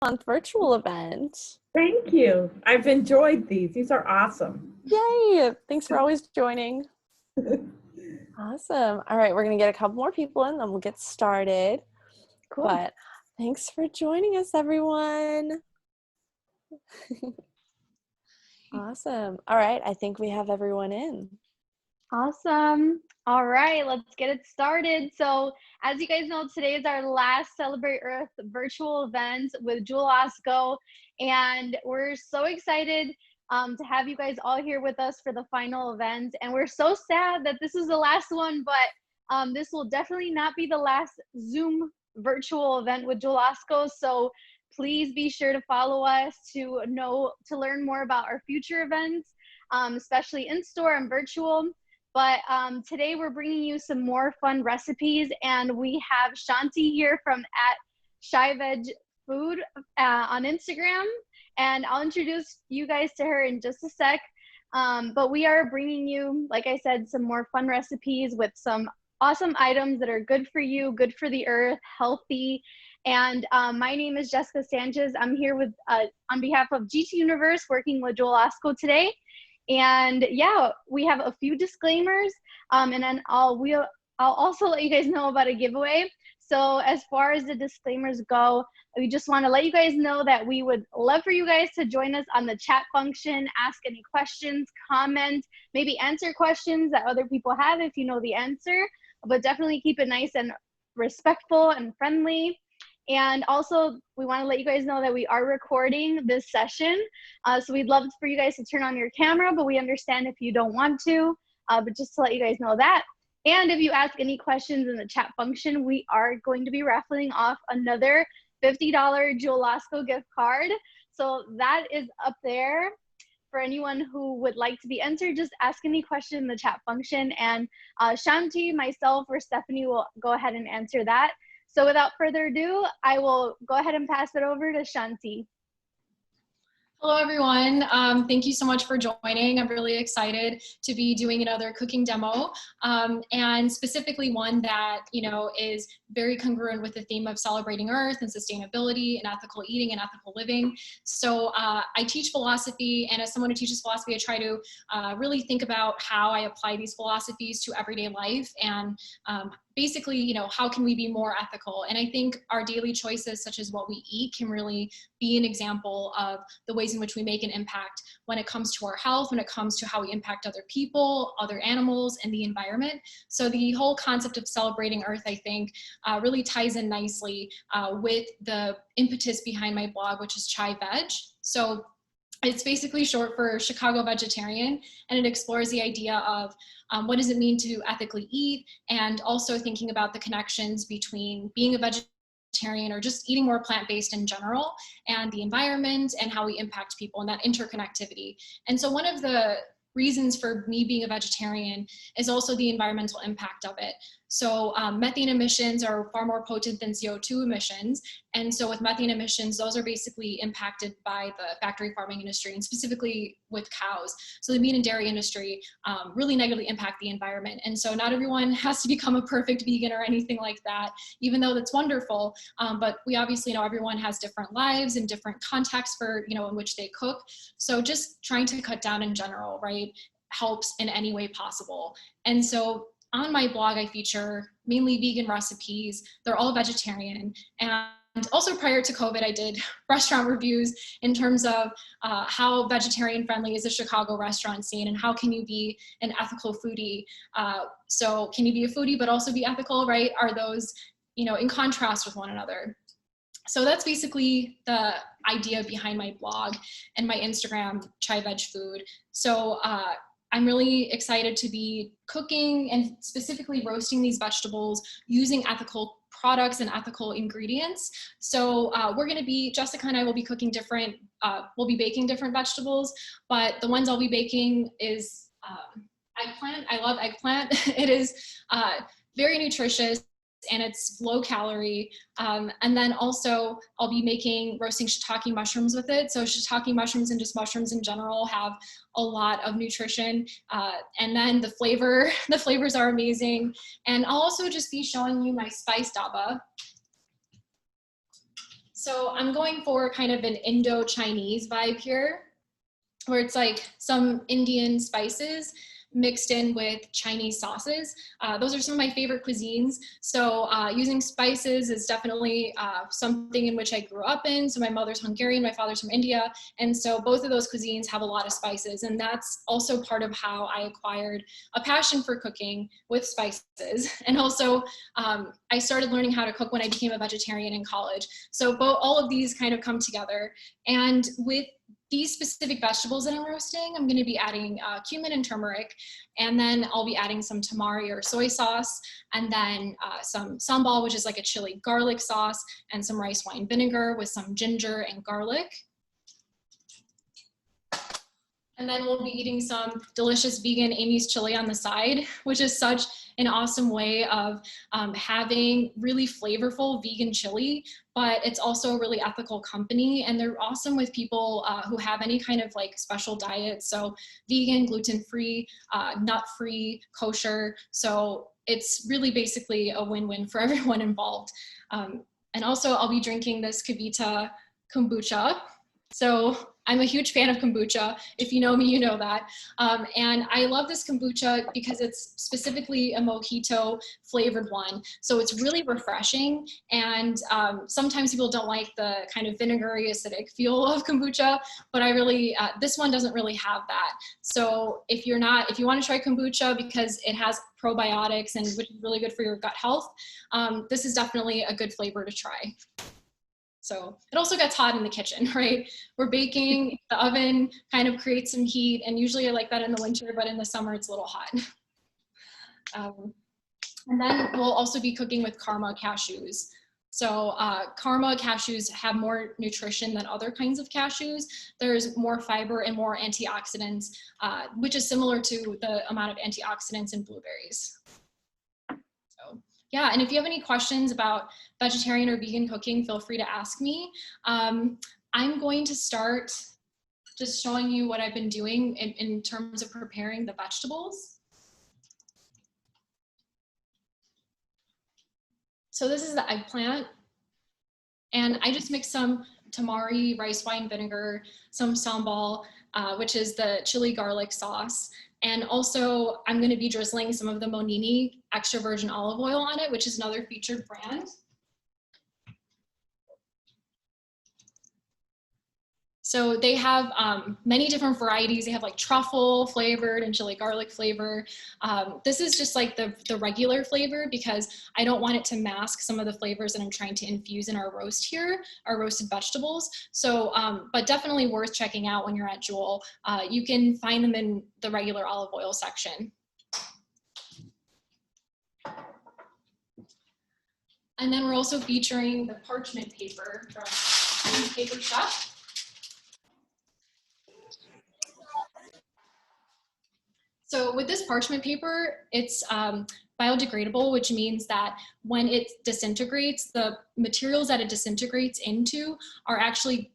month virtual event. Thank you. I've enjoyed these. These are awesome. Yay! Thanks for always joining. Awesome. All right, we're going to get a couple more people in, then we'll get started. Cool. But thanks for joining us, everyone. Awesome. All right, I think we have everyone in. Awesome. All right, let's get it started. So as you guys know, today is our last Celebrate Earth virtual event with Jewel-Osco, and we're so excited to have you guys all here with us for the final event. And we're so sad that this is the last one, but this will definitely not be the last Zoom virtual event with Jewel-Osco. So please be sure to follow us to learn more about our future events, especially in store and virtual. But today we're bringing you some more fun recipes, and we have Shanti here from ChiVegFood on Instagram, and I'll introduce you guys to her in just a sec. But we are bringing you, like I said, some more fun recipes with some awesome items that are good for you, good for the earth, healthy. And my name is Jessica Sanchez. I'm here with on behalf of GT Universe, working with Jewel-Osco today. And yeah, we have a few disclaimers, and then I'll also let you guys know about a giveaway. So as far as the disclaimers go, we just want to let you guys know that we would love for you guys to join us on the chat function, ask any questions, comment, maybe answer questions that other people have if you know the answer, but definitely keep it nice and respectful and friendly. And also, we want to let you guys know that we are recording this session. So we'd love for you guys to turn on your camera, but we understand if you don't want to, but just to let you guys know that. And if you ask any questions in the chat function, we are going to be raffling off another $50 Jewel-Osco gift card. So that is up there for anyone who would like to be entered. Just ask any question in the chat function, and Shanti, myself, or Stephanie will go ahead and answer that. So without further ado, I will go ahead and pass it over to Shanti. Hello, everyone. Thank you so much for joining. I'm really excited to be doing another cooking demo, and specifically one that, is very congruent with the theme of celebrating Earth and sustainability and ethical eating and ethical living. So I teach philosophy, and as someone who teaches philosophy, I try to really think about how I apply these philosophies to everyday life, and basically, how can we be more ethical? And I think our daily choices, such as what we eat, can really be an example of the ways in which we make an impact when it comes to our health, when it comes to how we impact other people, other animals, and the environment. So the whole concept of celebrating Earth, I think, really ties in nicely with the impetus behind my blog, which is ChiVeg. So it's basically short for Chicago Vegetarian, and it explores the idea of what does it mean to ethically eat, and also thinking about the connections between being a vegetarian or just eating more plant-based in general, and the environment, and how we impact people, and that interconnectivity. And so one of the reasons for me being a vegetarian is also the environmental impact of it. So methane emissions are far more potent than CO2 emissions. And so with methane emissions, those are basically impacted by the factory farming industry, and specifically with cows. So the meat and dairy industry really negatively impact the environment. And so not everyone has to become a perfect vegan or anything like that, even though that's wonderful. But we obviously know everyone has different lives and different contexts for, in which they cook. So just trying to cut down in general, right, helps in any way possible. And so on my blog, I feature mainly vegan recipes. They're all vegetarian. And also prior to COVID, I did restaurant reviews in terms of how vegetarian friendly is the Chicago restaurant scene, and how can you be an ethical foodie. So can you be a foodie but also be ethical, right? Are those, in contrast with one another? So that's basically the idea behind my blog and my Instagram, ChiVegFood. So I'm really excited to be cooking and specifically roasting these vegetables using ethical products and ethical ingredients. So we're gonna be, Jessica and I will be cooking different, we'll be baking different vegetables, but the ones I'll be baking is eggplant. I love eggplant. It is very nutritious, and it's low calorie. And then also I'll be roasting shiitake mushrooms with it. So shiitake mushrooms and just mushrooms in general have a lot of nutrition. And then the flavors are amazing. And I'll also just be showing you my spice daba. So I'm going for kind of an Indo-Chinese vibe here, where it's like some Indian spices mixed in with Chinese sauces. Those are some of my favorite cuisines. So using spices is definitely something in which I grew up in. So my mother's Hungarian, my father's from India. And so both of those cuisines have a lot of spices. And that's also part of how I acquired a passion for cooking with spices. And also I started learning how to cook when I became a vegetarian in college. So all of these kind of come together. And with these specific vegetables that I'm roasting, I'm gonna be adding cumin and turmeric, and then I'll be adding some tamari or soy sauce, and then some sambal, which is like a chili garlic sauce, and some rice wine vinegar with some ginger and garlic. And then we'll be eating some delicious vegan Amy's chili on the side, which is such an awesome way of having really flavorful vegan chili, but it's also a really ethical company. And they're awesome with people who have any kind of like special diet. So vegan, gluten-free, nut-free, kosher. So it's really basically a win-win for everyone involved. And also I'll be drinking this Kevita Kombucha. So I'm a huge fan of kombucha. If you know me, you know that. And I love this kombucha because it's specifically a mojito flavored one. So it's really refreshing. And sometimes people don't like the kind of vinegary, acidic feel of kombucha, but I really, this one doesn't really have that. So if you want to try kombucha because it has probiotics and which is really good for your gut health, this is definitely a good flavor to try. So it also gets hot in the kitchen, right? We're baking, the oven kind of creates some heat, and usually I like that in the winter, but in the summer it's a little hot. And then we'll also be cooking with Karma cashews. So Karma cashews have more nutrition than other kinds of cashews. There's more fiber and more antioxidants, which is similar to the amount of antioxidants in blueberries. Yeah, and if you have any questions about vegetarian or vegan cooking, feel free to ask me. I'm going to start just showing you what I've been doing in terms of preparing the vegetables. So this is the eggplant, and I just mixed some tamari, rice wine vinegar, some sambal, which is the chili garlic sauce. And also I'm gonna be drizzling some of the Monini extra virgin olive oil on it, which is another featured brand. So they have many different varieties. They have like truffle flavored and chili garlic flavor. This is just like the regular flavor because I don't want it to mask some of the flavors that I'm trying to infuse in our roast here, our roasted vegetables. So, but definitely worth checking out when you're at Jewel. You can find them in the regular olive oil section. And then we're also featuring the parchment paper from Paper Chef. So with this parchment paper, it's biodegradable, which means that when it disintegrates, the materials that it disintegrates into are actually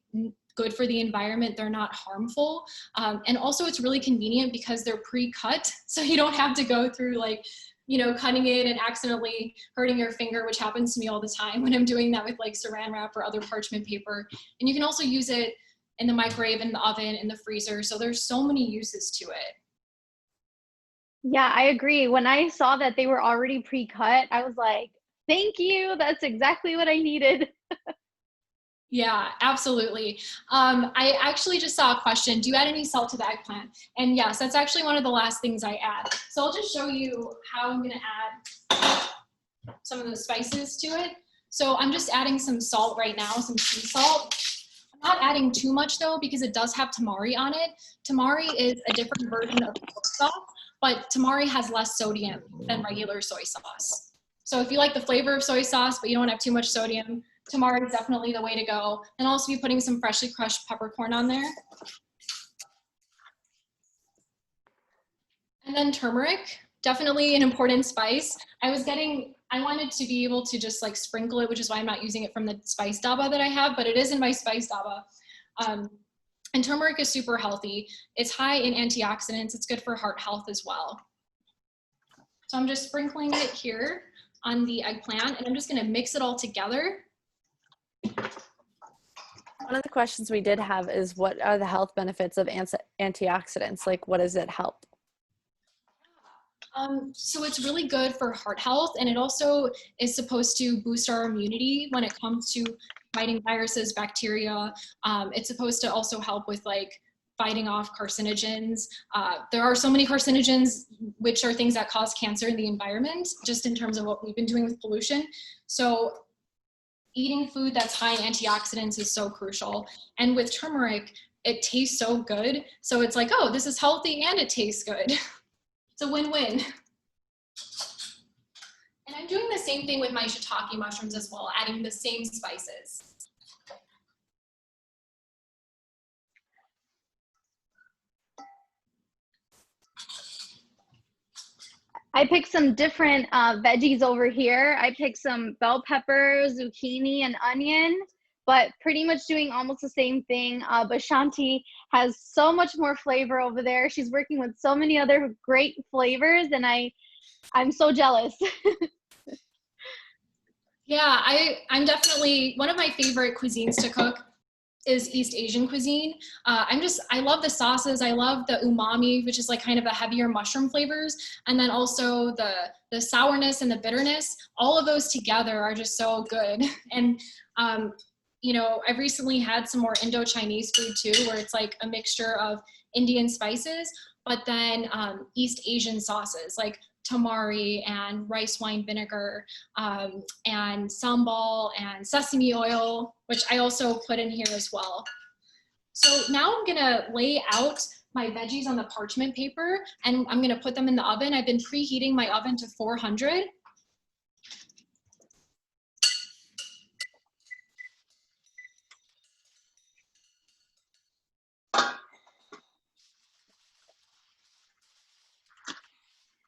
good for the environment. They're not harmful. And also it's really convenient because they're pre-cut. So you don't have to go through like, you know, cutting it and accidentally hurting your finger, which happens to me all the time when I'm doing that with like saran wrap or other parchment paper. And you can also use it in the microwave, in the oven, in the freezer. So there's so many uses to it. Yeah, I agree. When I saw that they were already pre-cut, I was like, thank you. That's exactly what I needed. Yeah, absolutely. I actually just saw a question. Do you add any salt to the eggplant? And yes, that's actually one of the last things I add. So I'll just show you how I'm gonna add some of the spices to it. So I'm just adding some salt right now, some sea salt. I'm not adding too much though, because it does have tamari on it. Tamari is a different version of soy sauce, but tamari has less sodium than regular soy sauce. So if you like the flavor of soy sauce, but you don't want to have too much sodium, tamari is definitely the way to go. And I'll also be putting some freshly crushed peppercorn on there. And then turmeric, definitely an important spice. I wanted to be able to just like sprinkle it, which is why I'm not using it from the spice daba that I have, but it is in my spice daba. And turmeric is super healthy. It's high in antioxidants. It's good for heart health as well. So I'm just sprinkling it here on the eggplant, and I'm just gonna mix it all together. One of the questions we did have is what are the health benefits of antioxidants? Like, what does it help? So it's really good for heart health, and it also is supposed to boost our immunity when it comes to fighting viruses, bacteria. It's supposed to also help with like fighting off carcinogens. There are so many carcinogens, which are things that cause cancer in the environment, just in terms of what we've been doing with pollution. So eating food that's high in antioxidants is so crucial. And with turmeric, it tastes so good. So it's like, oh, this is healthy and it tastes good. It's a win-win. And I'm doing the same thing with my shiitake mushrooms as well, adding the same spices. I picked some different veggies over here. I picked some bell pepper, zucchini, and onion, but pretty much doing almost the same thing. But Shanti has so much more flavor over there. She's working with so many other great flavors, and I'm so jealous. Yeah, I'm definitely, one of my favorite cuisines to cook is East Asian cuisine. I love the sauces. I love the umami, which is like kind of the heavier mushroom flavors. And then also the sourness and the bitterness, all of those together are just so good. And, you know, I've recently had some more Indo-Chinese food too, where it's like a mixture of Indian spices, but then East Asian sauces like tamari and rice wine vinegar and sambal and sesame oil, which I also put in here as well. So now I'm gonna lay out my veggies on the parchment paper and I'm gonna put them in the oven. I've been preheating my oven to 400.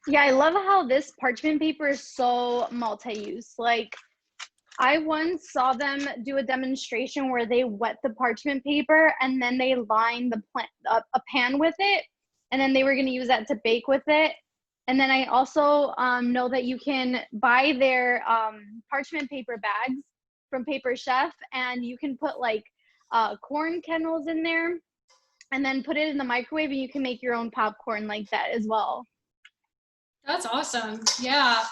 Yeah, I love how this parchment paper is so multi-use. Like, I once saw them do a demonstration where they wet the parchment paper and then they line a pan with it, and then they were going to use that to bake with it. And then I also know that you can buy their parchment paper bags from Paper Chef, and you can put like corn kernels in there and then put it in the microwave, and you can make your own popcorn like that as well. That's awesome. Yeah.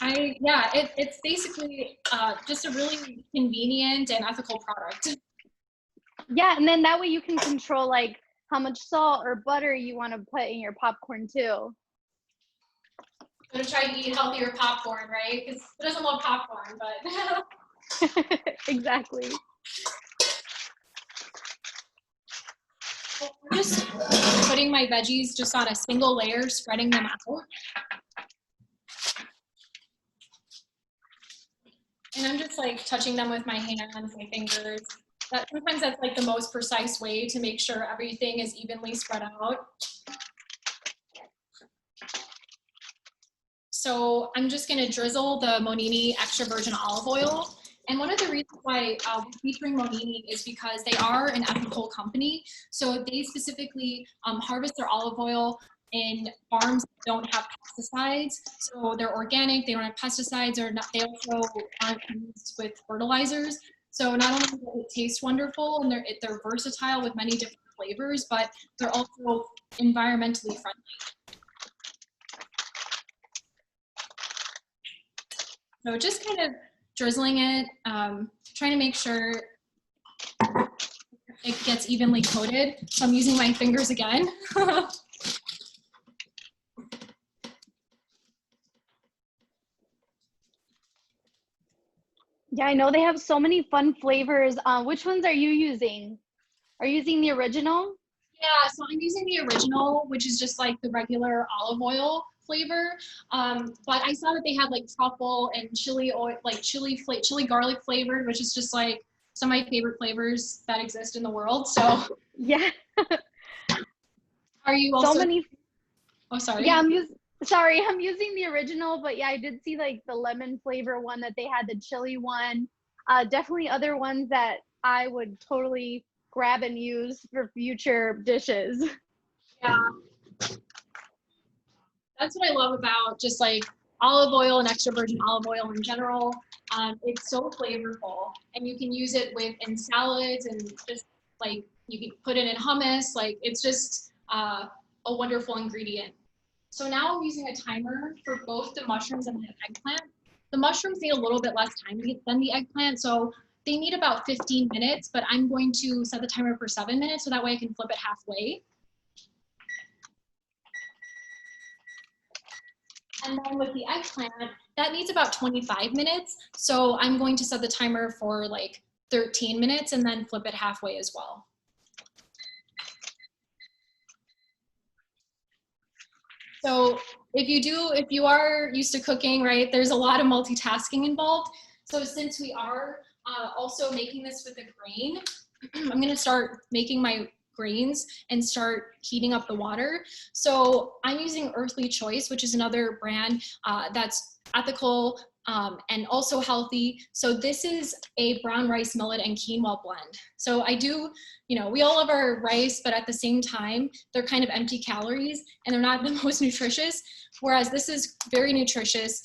It's basically just a really convenient and ethical product. Yeah, and then that way you can control like how much salt or butter you want to put in your popcorn too. I'm gonna try to eat healthier popcorn, right? Because who doesn't love popcorn, but Exactly. I'm just putting my veggies just on a single layer, spreading them out. And I'm just like touching them with my hands, my fingers. Sometimes that's like the most precise way to make sure everything is evenly spread out. So I'm just gonna drizzle the Monini extra virgin olive oil. And one of the reasons why we're featuring Monini is because they are an ethical company. So they specifically harvest their olive oil in farms that don't have pesticides. So they're organic, they don't have pesticides, or not, they also aren't used with fertilizers. So not only does it taste wonderful and they're versatile with many different flavors, but they're also environmentally friendly. So just kind of drizzling it, trying to make sure it gets evenly coated. So I'm using my fingers again. Yeah, I know they have so many fun flavors. Which ones are you using? Are you using the original? Yeah, so I'm using the original, which is just like the regular olive oil flavor. But I saw that they had like truffle and chili oil, like chili garlic flavored, which is just like some of my favorite flavors that exist in the world. So Yeah. are you also? So many. Oh, sorry. Yeah, I'm using the original, but yeah, I did see like the lemon flavor one that they had, the chili one. Definitely other ones that I would totally grab and use for future dishes. Yeah. That's what I love about just like olive oil and extra virgin olive oil in general. It's so flavorful, and you can use it in salads, and just like you can put it in hummus. Like it's just a wonderful ingredient. So now I'm using a timer for both the mushrooms and the eggplant. The mushrooms need a little bit less time than the eggplant, so they need about 15 minutes, but I'm going to set the timer for 7 minutes so that way I can flip it halfway. And then with the eggplant, that needs about 25 minutes. So I'm going to set the timer for like 13 minutes and then flip it halfway as well. So if you are used to cooking, right, there's a lot of multitasking involved. So since we are also making this with a grain, I'm gonna start making my grains and start heating up the water. So I'm using Earthly Choice, which is another brand that's ethical and also healthy. So this is a brown rice, millet, and quinoa blend. So I do, we all love our rice, but at the same time, they're kind of empty calories and they're not the most nutritious. Whereas this is very nutritious.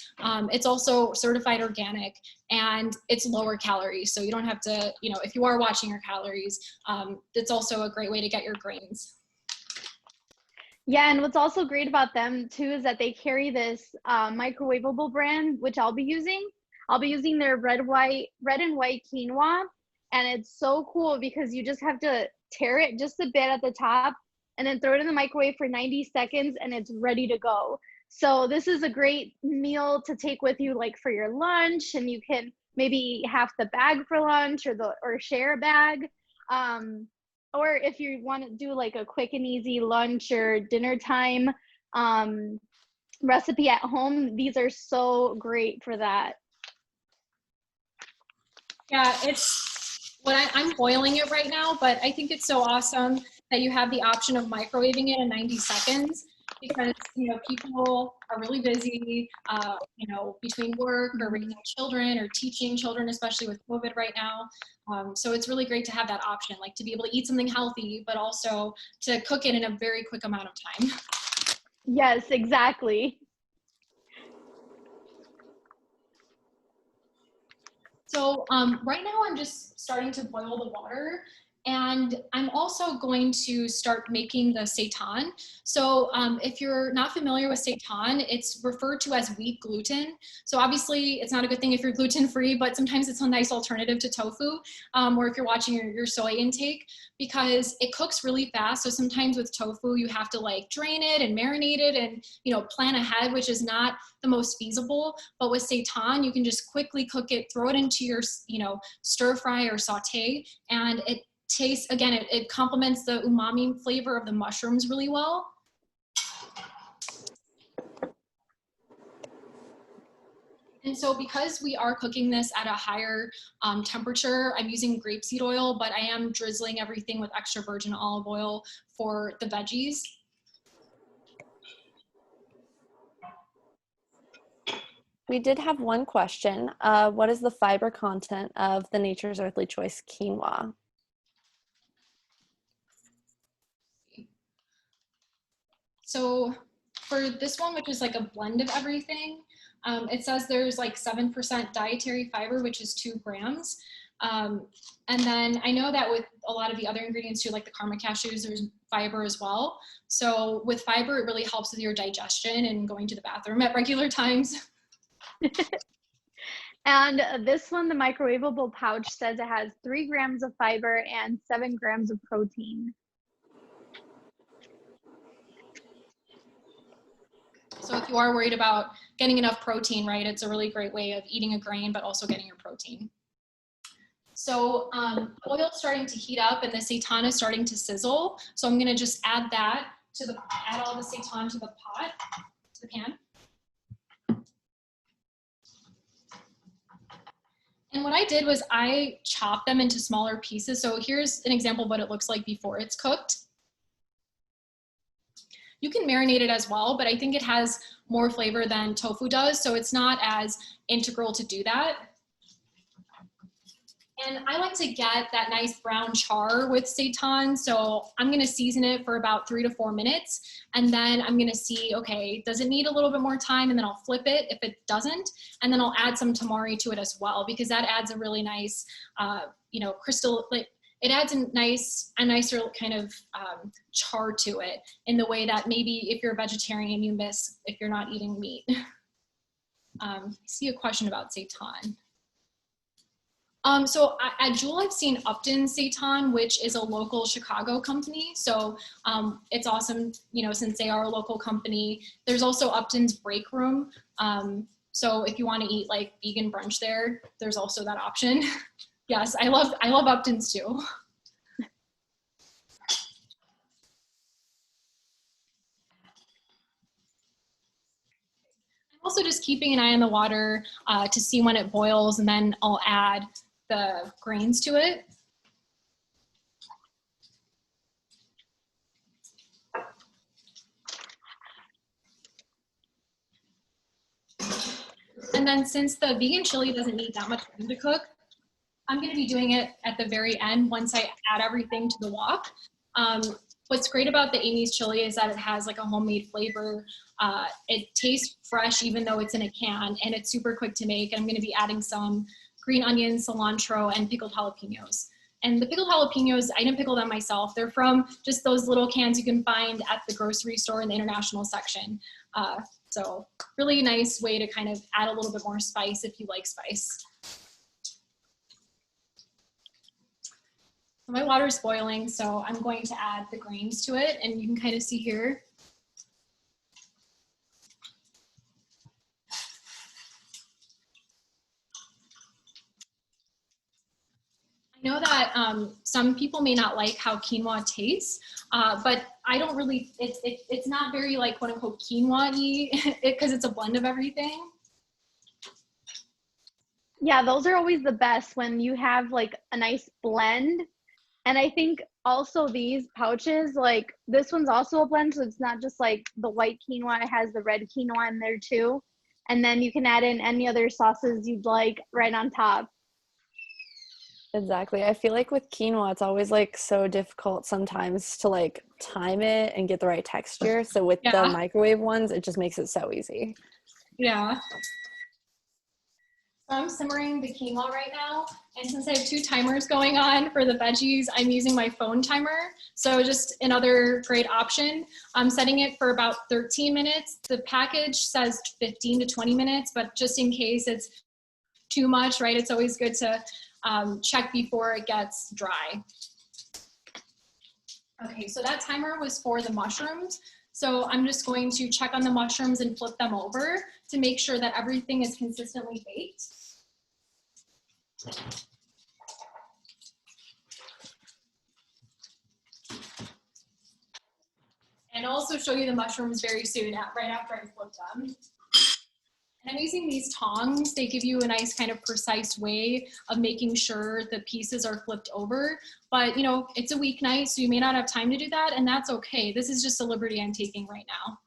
It's also certified organic and it's lower calories. So you don't have to, if you are watching your calories, it's also a great way to get your grains. Yeah, and what's also great about them too is that they carry this microwavable brand, which I'll be using. I'll be using their red and white quinoa, and it's so cool because you just have to tear it just a bit at the top and then throw it in the microwave for 90 seconds and it's ready to go. So this is a great meal to take with you, like for your lunch, and you can maybe eat half the bag for lunch or share a bag. Or if you want to do like a quick and easy lunch or dinner time recipe at home, these are so great for that. Yeah, I'm boiling it right now, but I think it's so awesome that you have the option of microwaving it in 90 seconds because, people are really busy, between work or raising children or teaching children, especially with COVID right now. So it's really great to have that option, like to be able to eat something healthy, but also to cook it in a very quick amount of time. Yes, exactly. So right now I'm just starting to boil the water, and I'm also going to start making the seitan. So if you're not familiar with seitan, it's referred to as wheat gluten. So obviously it's not a good thing if you're gluten-free, but sometimes it's a nice alternative to tofu, or if you're watching your soy intake, because it cooks really fast. So sometimes with tofu, you have to like drain it and marinate it and, plan ahead, which is not the most feasible. But with seitan, you can just quickly cook it, throw it into your, stir fry or saute, and it tastes, again, it complements the umami flavor of the mushrooms really well. And so because we are cooking this at a higher temperature, I'm using grapeseed oil, but I am drizzling everything with extra virgin olive oil for the veggies. We did have one question. What is the fiber content of the Nature's Earthly Choice quinoa? So for this one, which is like a blend of everything, it says there's like 7% dietary fiber, which is 2 grams. And then I know that with a lot of the other ingredients too, like the karma cashews, there's fiber as well. So with fiber, it really helps with your digestion and going to the bathroom at regular times. And this one, the microwavable pouch, says it has 3 grams of fiber and 7 grams of protein. So if you are worried about getting enough protein, right, it's a really great way of eating a grain, but also getting your protein. So oil's starting to heat up and the seitan is starting to sizzle. So I'm gonna just add all the seitan to the pot, to the pan. And what I did was I chopped them into smaller pieces. So here's an example of what it looks like before it's cooked. You can marinate it as well, but I think it has more flavor than tofu does, so it's not as integral to do that. And I like to get that nice brown char with seitan. So I'm going to season it for about 3 to 4 minutes. And then I'm going to see, okay, does it need a little bit more time? And then I'll flip it if it doesn't. And then I'll add some tamari to it as well, because that adds a really nice, crystal, like it adds a nicer kind of char to it, in the way that maybe if you're a vegetarian, you miss if you're not eating meat. I see a question about seitan. So at Jewel, I've seen Upton Seitan, which is a local Chicago company. So it's awesome, since they are a local company. There's also Upton's Break Room. So if you want to eat like vegan brunch there, there's also that option. Yes, I love Upton's too. I'm also just keeping an eye on the water to see when it boils, and then I'll add the grains to it. And then since the vegan chili doesn't need that much time to cook, I'm going to be doing it at the very end once I add everything to the wok. What's great about the Amy's chili is that it has like a homemade flavor. It tastes fresh even though it's in a can, and it's super quick to make. I'm going to be adding some green onions, cilantro, and pickled jalapenos. And the pickled jalapenos, I didn't pickle them myself. They're from just those little cans you can find at the grocery store in the international section. So really nice way to kind of add a little bit more spice if you like spice. My water is boiling, so I'm going to add the grains to it, and you can kind of see here. I know that some people may not like how quinoa tastes, but I don't really, it's not very like quote unquote quinoa-y because it's a blend of everything. Yeah, those are always the best when you have like a nice blend. And I think also these pouches, like this one's also a blend, so it's not just like the white quinoa, it has the red quinoa in there too. And then you can add in any other sauces you'd like right on top. Exactly. I feel like with quinoa, it's always like so difficult sometimes to like time it and get the right texture. So with the microwave ones, it just makes it so easy. Yeah. So I'm simmering the quinoa right now. And since I have 2 timers going on for the veggies, I'm using my phone timer. So just another great option. I'm setting it for about 13 minutes. The package says 15 to 20 minutes, but just in case it's too much, right? It's always good to check before it gets dry. Okay, so that timer was for the mushrooms. So I'm just going to check on the mushrooms and flip them over to make sure that everything is consistently baked. And I'll also show you the mushrooms very soon, right after I flip them. And I'm using these tongs. They give you a nice kind of precise way of making sure the pieces are flipped over. But it's a weeknight, so you may not have time to do that, and that's okay. This is just a liberty I'm taking right now.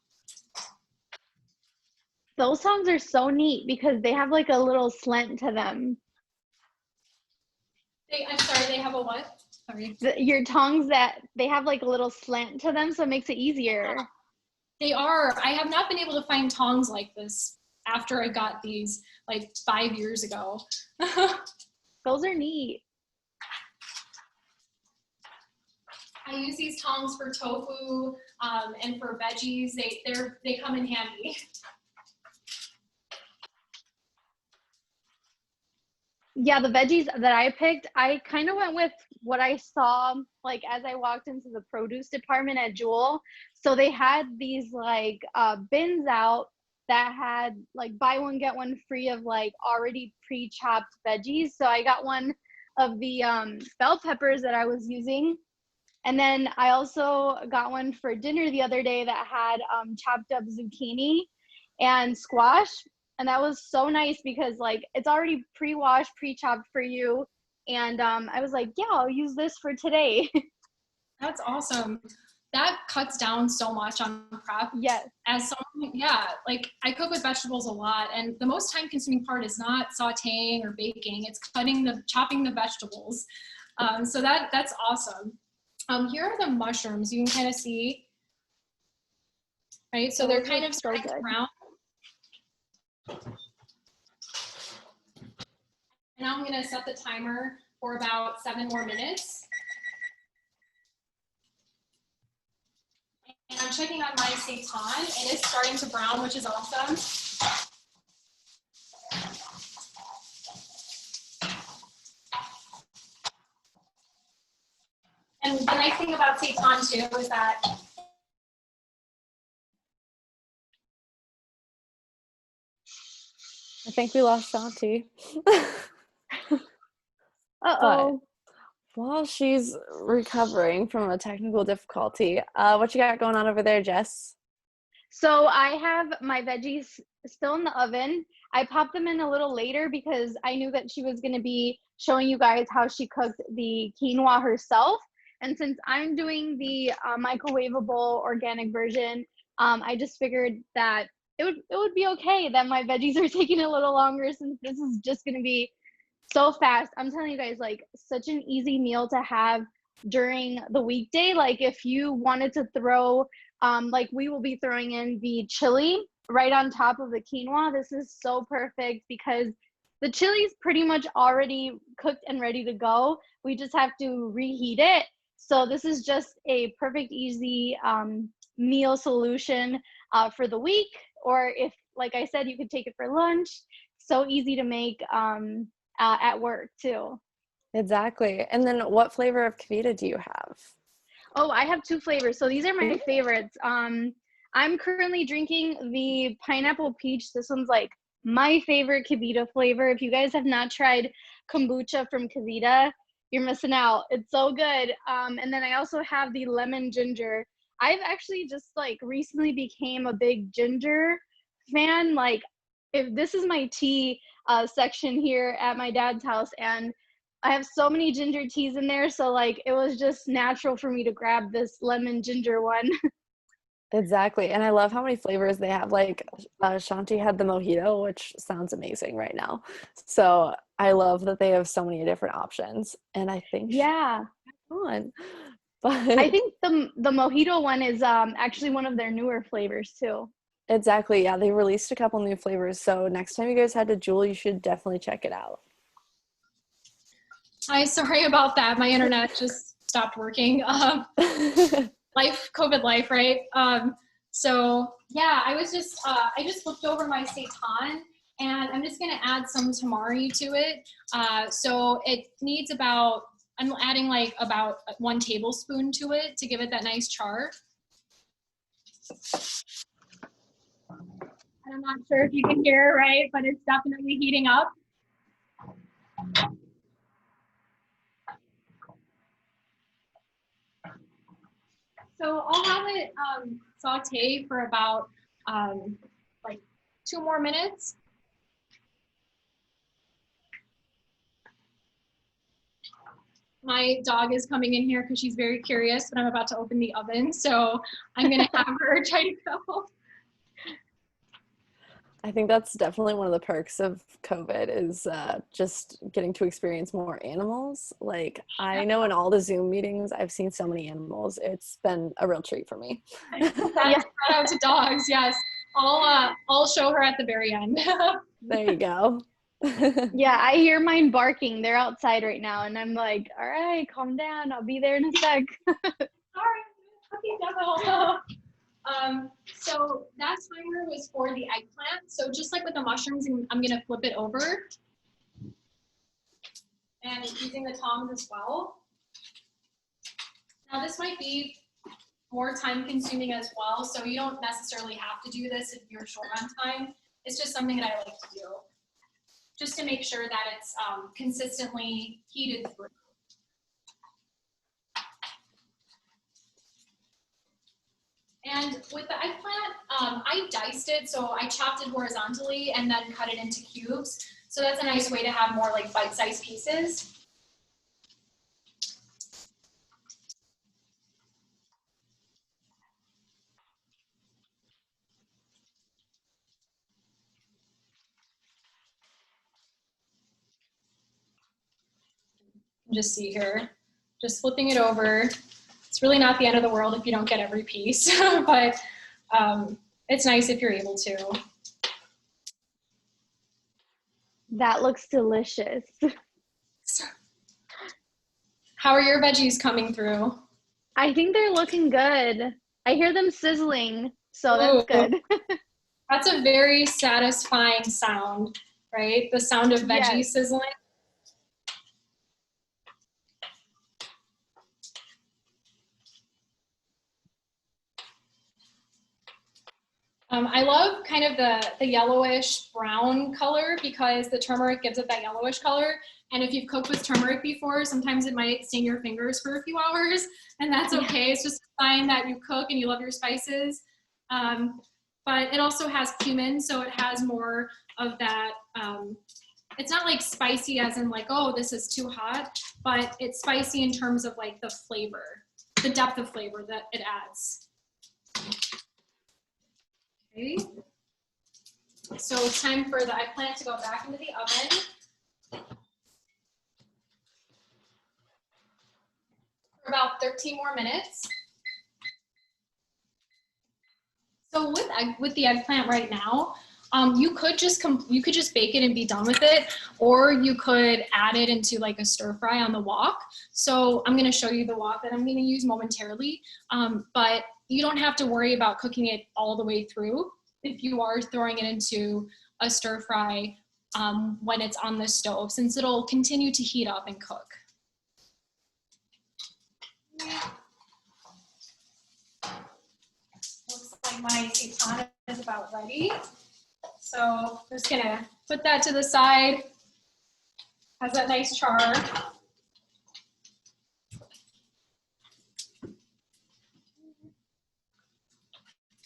Those tongs are so neat because they have like a little slant to them. I'm sorry, they have a what? Sorry. Your tongs, that they have like a little slant to them, so it makes it easier. They are. I have not been able to find tongs like this after I got these like 5 years ago. Those are neat. I use these tongs for tofu and for veggies. They come in handy. Yeah, the veggies that I picked, I kind of went with what I saw like as I walked into the produce department at Jewel. So they had these like bins out that had like buy one get one free of like already pre-chopped veggies. So I got one of the bell peppers that I was using, and then I also got one for dinner the other day that had chopped up zucchini and squash, and that was so nice because like it's already pre-washed, pre-chopped for you, and I was like, yeah, I'll use this for today. That's awesome. that cuts down so much on prep. Yes. As someone, like I cook with vegetables a lot, and the most time consuming part is not sauteing or baking, it's chopping the vegetables. So that's awesome. Here are the mushrooms. You can kind of see, right? So they're kind of starting to brown. And now I'm gonna set the timer for about 7 more minutes. And I'm checking on my seitan, and it's starting to brown, which is awesome. And the nice thing about seitan too is that I think we lost Shanti. Uh-oh. While she's recovering from a technical difficulty, what you got going on over there, Jess? So I have my veggies still in the oven. I popped them in a little later because I knew that she was going to be showing you guys how she cooked the quinoa herself. And since I'm doing the microwavable organic version, I just figured that it would be okay that my veggies are taking a little longer, since this is just going to be so fast. I'm telling you guys, like, such an easy meal to have during the weekday. Like, if you wanted to throw, like we will be throwing in the chili right on top of the quinoa. This is so perfect because the chili is pretty much already cooked and ready to go. We just have to reheat it. So this is just a perfect, easy meal solution for the week. Or if, like I said, you could take it for lunch. So easy to make at work too. Exactly. And then what flavor of Kevita do you have? Oh, I have 2 flavors. So these are my favorites. I'm currently drinking the pineapple peach. This one's like my favorite Kevita flavor. If you guys have not tried kombucha from Kevita, you're missing out. It's so good. And then I also have the lemon ginger. I've actually just like recently became a big ginger fan. Like, if this is my tea section here at my dad's house, and I have so many ginger teas in there, so like it was just natural for me to grab this lemon ginger one. Exactly. And I love how many flavors they have. Like Shanti had the mojito, which sounds amazing right now. So I love that they have so many different options. And I think fun. But I think the mojito one is actually one of their newer flavors too. exactly. Yeah, they released a couple new flavors. So next time you guys head to Jewel, you should definitely check it out. Hi, sorry about that. My internet just stopped working. COVID life, right? So yeah, I just flipped over my seitan, and I'm just gonna add some tamari to it. So it needs I'm adding like about 1 tablespoon to it to give it that nice char. And I'm not sure if you can hear, right? But it's definitely heating up. So I'll have it saute for about like 2 more minutes. My dog is coming in here because she's very curious, but I'm about to open the oven. So I'm gonna have her try to go. I think that's definitely one of the perks of COVID is just getting to experience more animals. Like, I know in all the Zoom meetings, I've seen so many animals. It's been a real treat for me. Shout out to dogs, yes. I'll show her at the very end. There you go. Yeah, I hear mine barking. They're outside right now, and I'm like, all right, calm down. I'll be there in a sec. Sorry, okay, devil. So that timer was for the eggplant. So just like with the mushrooms, I'm gonna flip it over. And using the tongs as well. Now this might be more time consuming as well, so you don't necessarily have to do this if you're short on time. It's just something that I like to do, just to make sure that it's consistently heated through. And with the eggplant, I diced it, so I chopped it horizontally and then cut it into cubes. So that's a nice way to have more like bite-sized pieces. Just see here, just flipping it over. It's really not the end of the world if you don't get every piece, but it's nice if you're able to. That looks delicious. How are your veggies coming through? I think they're looking good. I hear them sizzling, so that's good. That's a very satisfying sound, right? The sound of veggie sizzling. I love kind of the yellowish brown color because the turmeric gives it that yellowish color. And if you've cooked with turmeric before, sometimes it might sting your fingers for a few hours, and that's okay. It's just a sign that you cook and you love your spices. But it also has cumin, so it has more of that. It's not like spicy as in like, oh, this is too hot, but it's spicy in terms of like the flavor, the depth of flavor that it adds. Okay. So it's time for the eggplant to go back into the oven for about 13 more minutes. So with the eggplant right now, you could just bake it and be done with it, or you could add it into like a stir fry on the wok. So I'm going to show you the wok that I'm going to use momentarily, but you don't have to worry about cooking it all the way through if you are throwing it into a stir fry when it's on the stove, since it'll continue to heat up and cook. Looks like my seitan is about ready. So I'm just gonna put that to the side. Has that nice char.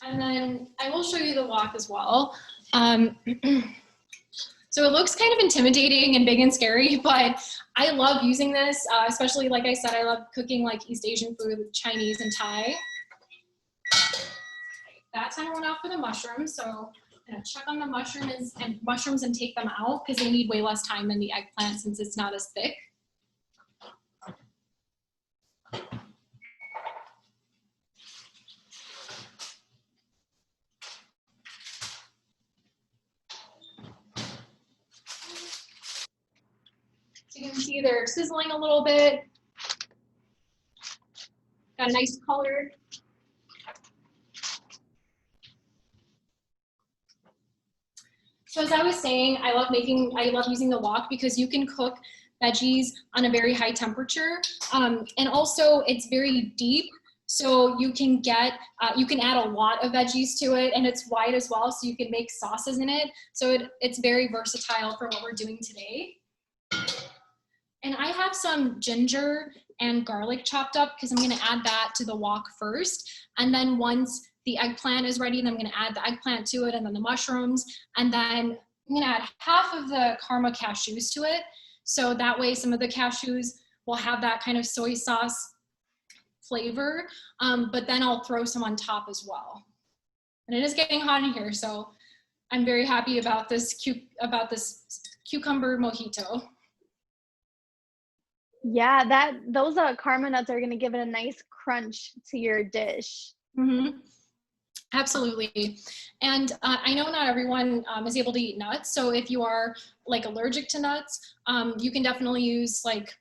And then I will show you the wok as well. So it looks kind of intimidating and big and scary, but I love using this, especially like I said, I love cooking like East Asian food, Chinese and Thai. That time I went out for the mushrooms, so I'm gonna check on the mushrooms and take them out because they need way less time than the eggplant since it's not as thick. So you can see they're sizzling a little bit. Got a nice color. So as I was saying, I love using the wok because you can cook veggies on a very high temperature. And also it's very deep. So you can add a lot of veggies to it, and it's wide as well. So you can make sauces in it. So it's very versatile for what we're doing today. And I have some ginger and garlic chopped up because I'm gonna add that to the wok first. And then once the eggplant is ready, then I'm gonna add the eggplant to it and then the mushrooms. And then I'm gonna add half of the karma cashews to it. So that way some of the cashews will have that kind of soy sauce flavor, but then I'll throw some on top as well. And it is getting hot in here, so I'm very happy about this cucumber mojito. Yeah, those karma nuts are gonna give it a nice crunch to your dish. Mm-hmm. Absolutely. And I know not everyone is able to eat nuts. So if you are like allergic to nuts, you can definitely use like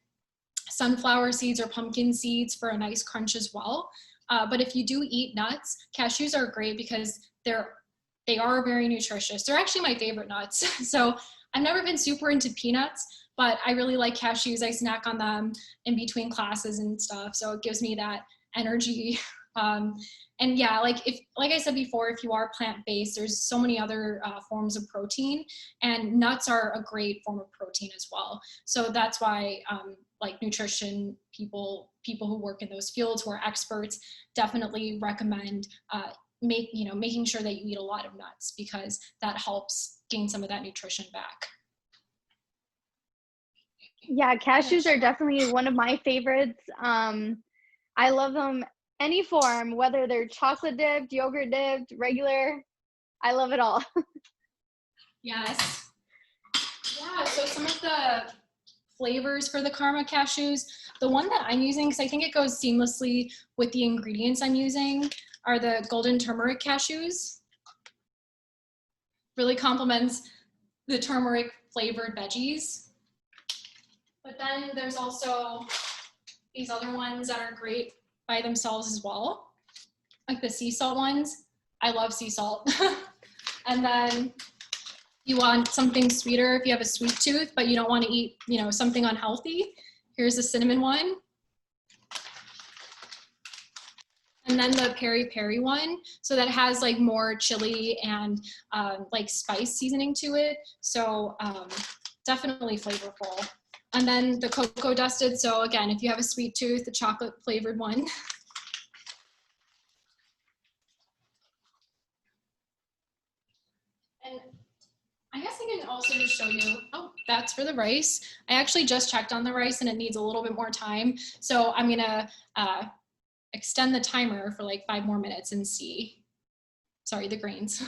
sunflower seeds or pumpkin seeds for a nice crunch as well. But if you do eat nuts, cashews are great because they are very nutritious. They're actually my favorite nuts. So I've never been super into peanuts, but I really like cashews. I snack on them in between classes and stuff. So it gives me that energy. And yeah, like I said before, if you are plant-based, there's so many other forms of protein, and nuts are a great form of protein as well. So that's why like nutrition people who work in those fields who are experts definitely recommend making sure that you eat a lot of nuts because that helps gain some of that nutrition back. Yeah, cashews are definitely one of my favorites. I love them any form, whether they're chocolate dipped, yogurt dipped, regular. I love it all. Yes. Yeah, so some of the flavors for the Karma cashews. The one that I'm using, because I think it goes seamlessly with the ingredients I'm using, are the golden turmeric cashews. Really complements the turmeric flavored veggies. But then there's also these other ones that are great by themselves as well, like the sea salt ones. I love sea salt. And then you want something sweeter if you have a sweet tooth, but you don't want to eat, you know, something unhealthy. Here's the cinnamon one. And then the peri peri one. So that has like more chili and like spice seasoning to it. So definitely flavorful. And then the cocoa dusted. So again, if you have a sweet tooth, the chocolate flavored one. And I guess I can also just show you, oh, that's for the rice. I actually just checked on the rice and it needs a little bit more time. So I'm gonna extend the timer for like 5 more minutes and see, sorry, the grains.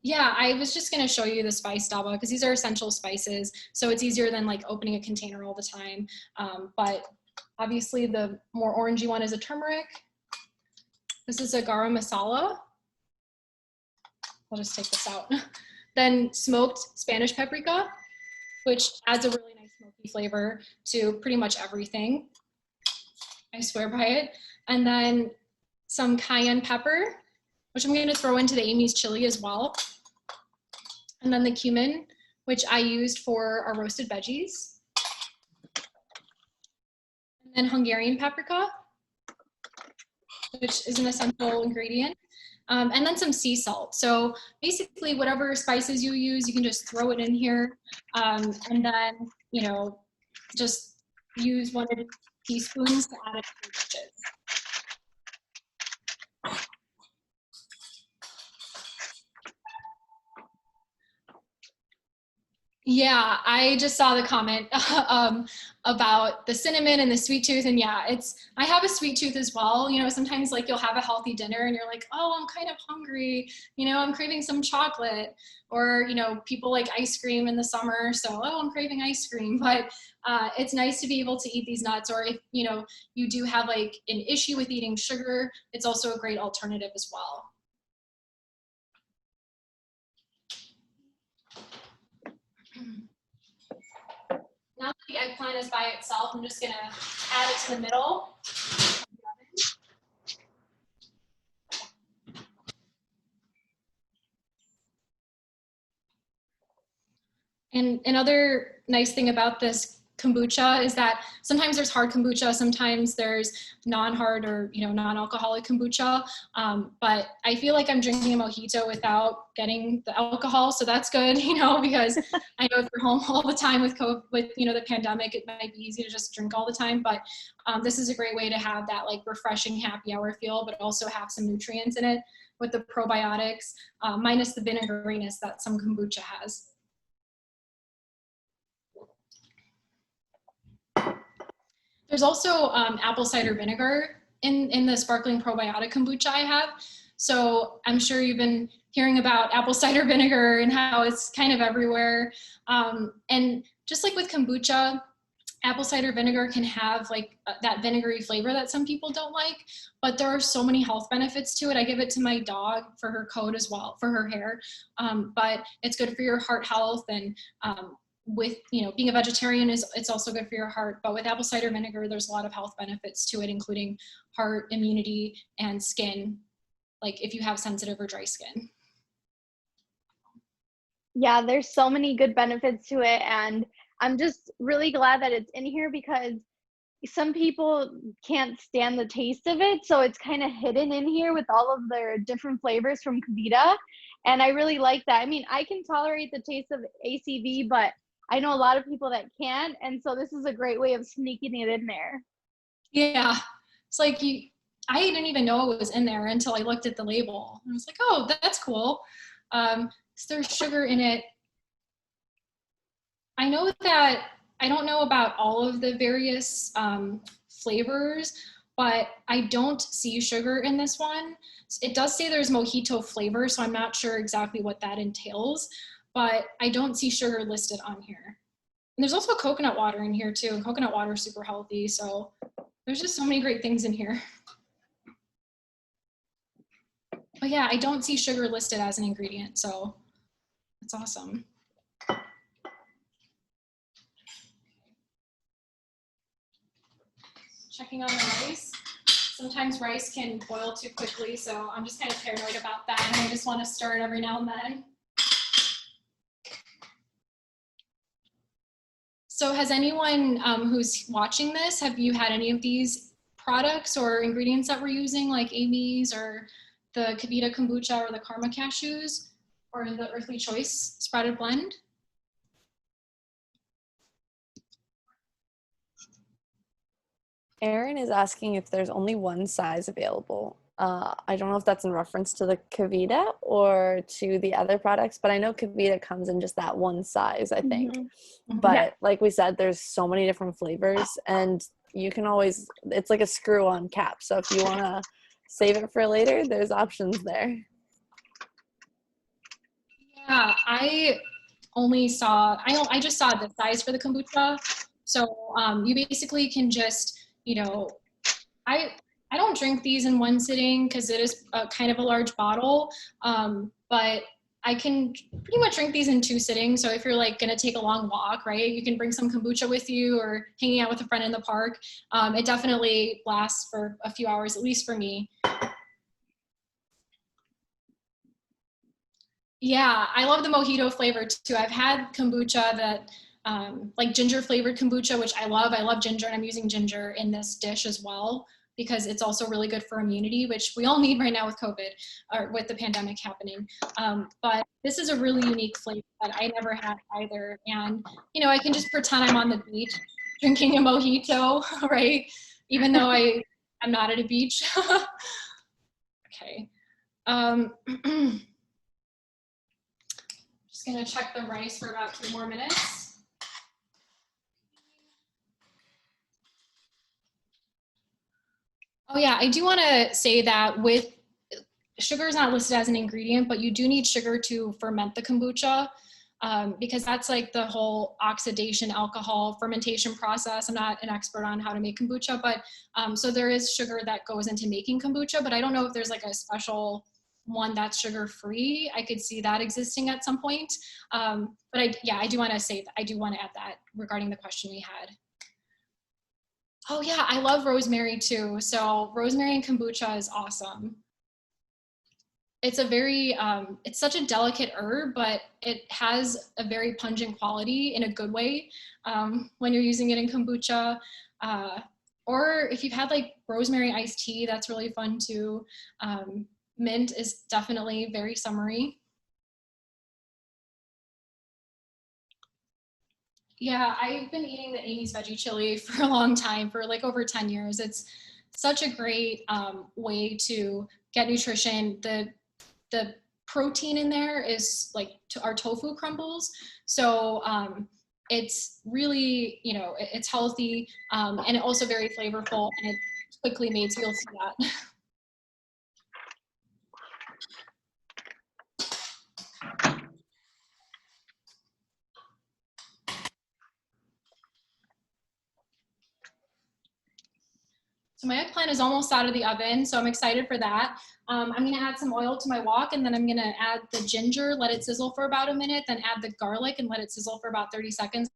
Yeah, I was just gonna show you the spice daba because these are essential spices. So it's easier than like opening a container all the time. But obviously the more orangey one is a turmeric. This is a garam masala. I'll just take this out. Then smoked Spanish paprika, which adds a really nice smoky flavor to pretty much everything. I swear by it. And then some cayenne pepper, which I'm gonna throw into the Amy's chili as well. And then the cumin, which I used for our roasted veggies. And then Hungarian paprika, which is an essential ingredient. And then some sea salt. So basically whatever spices you use, you can just throw it in here. And then, you know, just use 1 or 2 teaspoons to add it to your dishes. Yeah, I just saw the comment about the cinnamon and the sweet tooth, and yeah, I have a sweet tooth as well. You know, sometimes like you'll have a healthy dinner and you're like, oh, I'm kind of hungry. You know, I'm craving some chocolate, or you know, people like ice cream in the summer, so oh, I'm craving ice cream. But it's nice to be able to eat these nuts, or if you know you do have like an issue with eating sugar, it's also a great alternative as well. Now that the eggplant is by itself, I'm just gonna add it to the middle. And another nice thing about this kombucha is that sometimes there's hard kombucha, sometimes there's non-hard or non-alcoholic kombucha. But I feel like I'm drinking a mojito without getting the alcohol, so that's good, because I know if you're home all the time with the pandemic, it might be easy to just drink all the time. But this is a great way to have that like refreshing happy hour feel, but also have some nutrients in it with the probiotics, minus the vinegariness that some kombucha has. There's also apple cider vinegar in the sparkling probiotic kombucha I have. So I'm sure you've been hearing about apple cider vinegar and how it's kind of everywhere. And just like with kombucha, apple cider vinegar can have like that vinegary flavor that some people don't like, but there are so many health benefits to it. I give it to my dog for her coat as well, for her hair. But it's good for your heart health, and with being a vegetarian it's also good for your heart. But with apple cider vinegar, there's a lot of health benefits to it, including heart, immunity, and skin, like if you have sensitive or dry skin. Yeah, there's so many good benefits to it, and I'm just really glad that it's in here because some people can't stand the taste of it, so it's kind of hidden in here with all of their different flavors from Kevita, and I really like that. I mean, I can tolerate the taste of ACV, but I know a lot of people that can't, and so this is a great way of sneaking it in there. Yeah, it's like I didn't even know it was in there until I looked at the label. I was like, oh, that's cool. There's sugar in it. I know that I don't know about all of the various flavors, but I don't see sugar in this one. It does say there's mojito flavor, so I'm not sure exactly what that entails, but I don't see sugar listed on here. And there's also coconut water in here too. Coconut water is super healthy. So there's just so many great things in here. But yeah, I don't see sugar listed as an ingredient, so that's awesome. Checking on the rice. Sometimes rice can boil too quickly, so I'm just kind of paranoid about that, and I just want to stir it every now and then. So has anyone who's watching this, have you had any of these products or ingredients that we're using, like Amy's or the Kevita Kombucha or the Karma Cashews or the Earthly Choice sprouted blend? Erin is asking if there's only one size available. I don't know if that's in reference to the Kevita or to the other products, but I know Kevita comes in just that one size, I think. But like we said, there's so many different flavors, and you can always, it's like a screw-on cap. So if you want to save it for later, there's options there. Yeah, I just saw the size for the kombucha. So you basically can just, you know, I don't drink these in one sitting because it is kind of a large bottle, but I can pretty much drink these in 2 sittings. So if you're like gonna take a long walk, right, you can bring some kombucha with you or hanging out with a friend in the park. It definitely lasts for a few hours, at least for me. Yeah, I love the mojito flavor too. I've had kombucha that, like ginger flavored kombucha, which I love. I love ginger, and I'm using ginger in this dish as well because it's also really good for immunity, which we all need right now with COVID or with the pandemic happening. But this is a really unique flavor that I never had either. And, you know, I can just pretend I'm on the beach drinking a mojito, right? Even though I'm not at a beach. Okay. Just gonna check the rice for about 2 more minutes. Oh yeah, I do wanna say that with sugar is not listed as an ingredient, but you do need sugar to ferment the kombucha because that's like the whole oxidation, alcohol, fermentation process. I'm not an expert on how to make kombucha, but so there is sugar that goes into making kombucha, but I don't know if there's like a special one that's sugar-free. I could see that existing at some point. But I do want to say that I do want to add that regarding the question we had. Oh yeah, I love rosemary too. So rosemary and kombucha is awesome. It's a very, it's such a delicate herb, but it has a very pungent quality in a good way when you're using it in kombucha. Or if you've had like rosemary iced tea, that's really fun too. Mint is definitely very summery. Yeah, I've been eating the Amy's veggie chili for a long time, for like over 10 years. It's such a great way to get nutrition. The protein in there is like our tofu crumbles. So it's really, you know, it's healthy and also very flavorful, and it's quickly made, so you'll see that. So my eggplant is almost out of the oven, so I'm excited for that. I'm gonna add some oil to my wok, and then I'm gonna add the ginger, let it sizzle for about a minute, then add the garlic and let it sizzle for about 30 seconds.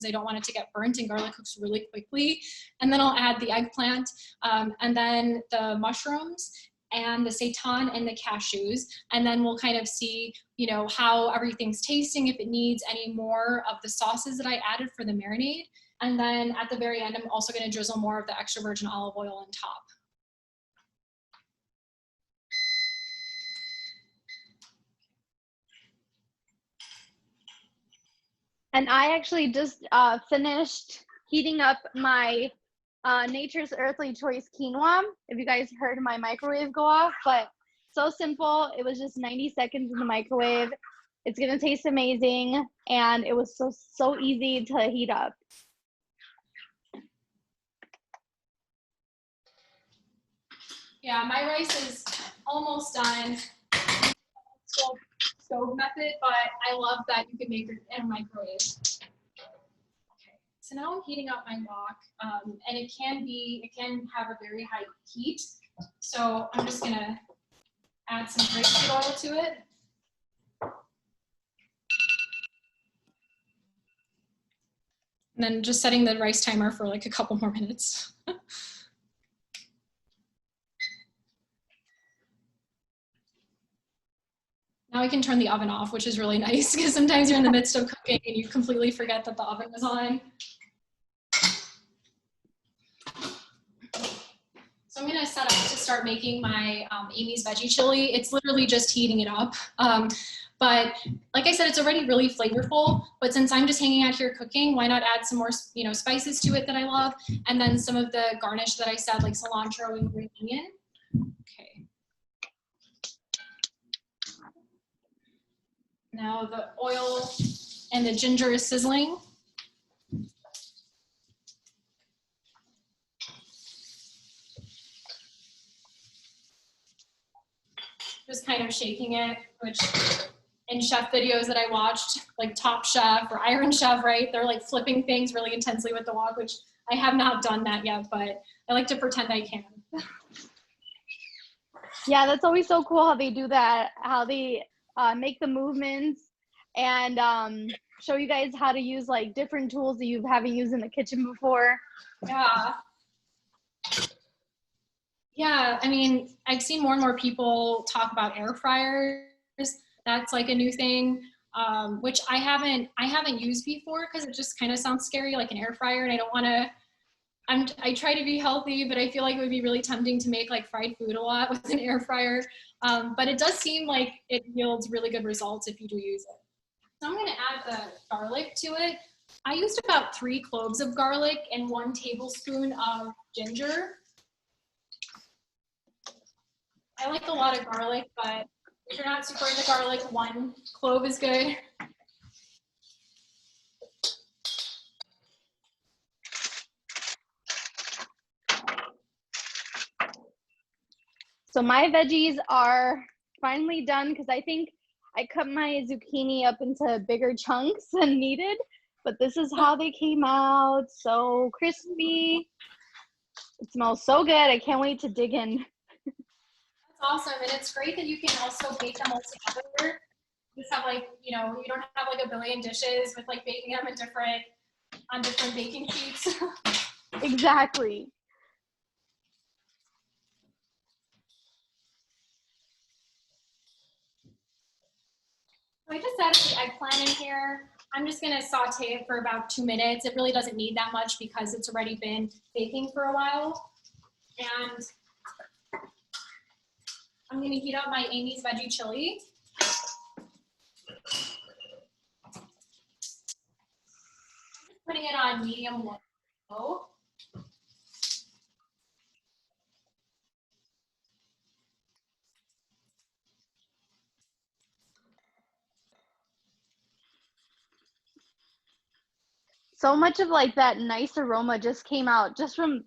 I don't want it to get burnt, and garlic cooks really quickly. And then I'll add the eggplant, and then the mushrooms, and the seitan and the cashews, and then we'll kind of see, you know, how everything's tasting, if it needs any more of the sauces that I added for the marinade. And then at the very end, I'm also going to drizzle more of the extra virgin olive oil on top. And I actually just finished heating up my Nature's Earthly Choice quinoa. If you guys heard my microwave go off, but so simple. It was just 90 seconds in the microwave. It's gonna taste amazing, and it was so easy to heat up. Yeah, my rice is almost done. Stove method, but I love that you can make it in a microwave. So now I'm heating up my wok, and it can have a very high heat. So I'm just gonna add some grapeseed oil to it. And then just setting the rice timer for like a couple more minutes. Now I can turn the oven off, which is really nice because sometimes you're in the midst of cooking and you completely forget that the oven was on. So I'm gonna set up to start making my Amy's veggie chili. It's literally just heating it up. But like I said, it's already really flavorful, but since I'm just hanging out here cooking, why not add some more, spices to it that I love, and then some of the garnish that I said, like cilantro and green onion. Okay. Now the oil and the ginger is sizzling. Just kind of shaking it, which in chef videos that I watched, like Top Chef or Iron Chef, right? They're like flipping things really intensely with the wok, which I have not done that yet, but I like to pretend I can. Yeah, that's always so cool how they do that, how they make the movements and show you guys how to use like different tools that you haven't used in the kitchen before. Yeah. Yeah, I mean, I've seen more and more people talk about air fryers. That's like a new thing, which I haven't used before because it just kind of sounds scary, like an air fryer, and I don't want to. I try to be healthy, but I feel like it would be really tempting to make like fried food a lot with an air fryer. But it does seem like it yields really good results if you do use it. So I'm going to add the garlic to it. I used about 3 cloves of garlic and 1 tablespoon of ginger. I like a lot of garlic, but if you're not super into garlic, 1 clove is good. So my veggies are finally done because I think I cut my zucchini up into bigger chunks than needed, but this is how they came out. So crispy. It smells so good. I can't wait to dig in. That's awesome, and it's great that you can also bake them all together. Just have like, you don't have like a billion dishes with like baking them on different baking sheets. Exactly. So I just added the eggplant in here. I'm just gonna saute it for about 2 minutes. It really doesn't need that much because it's already been baking for a while. And I'm gonna heat up my Amy's veggie chili. Putting it on medium low. So much of like that nice aroma just came out just from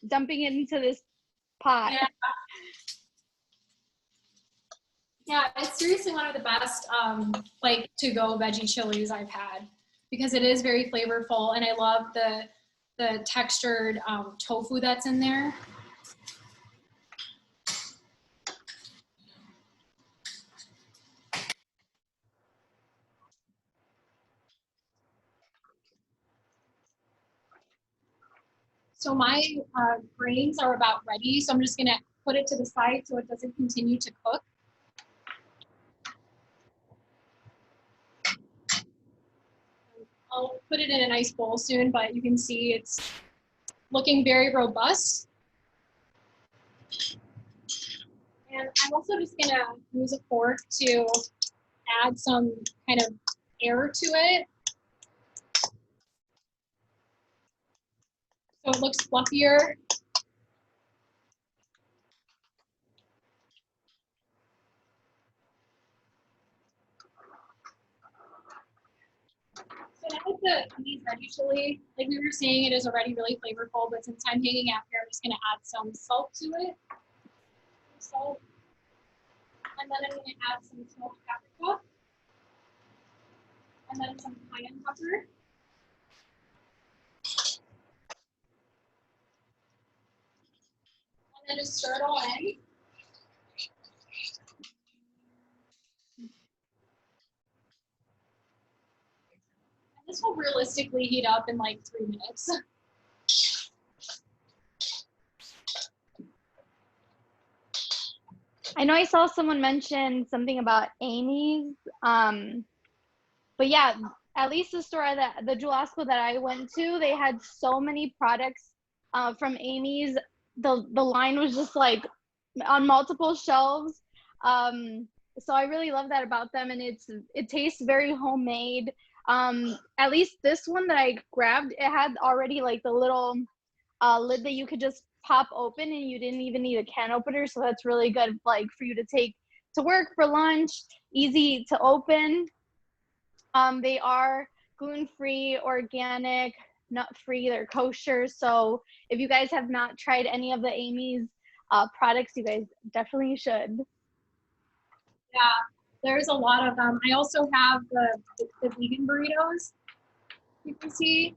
dumping it into this pot. Yeah. Yeah, it's seriously one of the best like to-go veggie chilies I've had because it is very flavorful, and I love the textured tofu that's in there. So my grains are about ready, so I'm just gonna put it to the side so it doesn't continue to cook. I'll put it in a nice bowl soon, but you can see it's looking very robust. And I'm also just gonna use a fork to add some kind of air to it, so it looks fluffier. So now with the Amy's veggie chili, like we were saying, it is already really flavorful, but since I'm hanging out here, I'm just gonna add some salt to it. Salt. And then I'm gonna add some smoked paprika. And then some cayenne pepper. And just stir it all in. This will realistically heat up in like 3 minutes. I know I saw someone mention something about Amy's, but yeah, at least the store that the Jewel-Osco that I went to, they had so many products from Amy's. The line was just like on multiple shelves. So I really love that about them, and it tastes very homemade. At least this one that I grabbed, it had already like the little lid that you could just pop open, and you didn't even need a can opener. So that's really good, like for you to take to work for lunch, easy to open. They are gluten-free, organic, nut-free, they're kosher. So if you guys have not tried any of the Amy's products, you guys definitely should. Yeah, there's a lot of them. I also have the vegan burritos, you can see.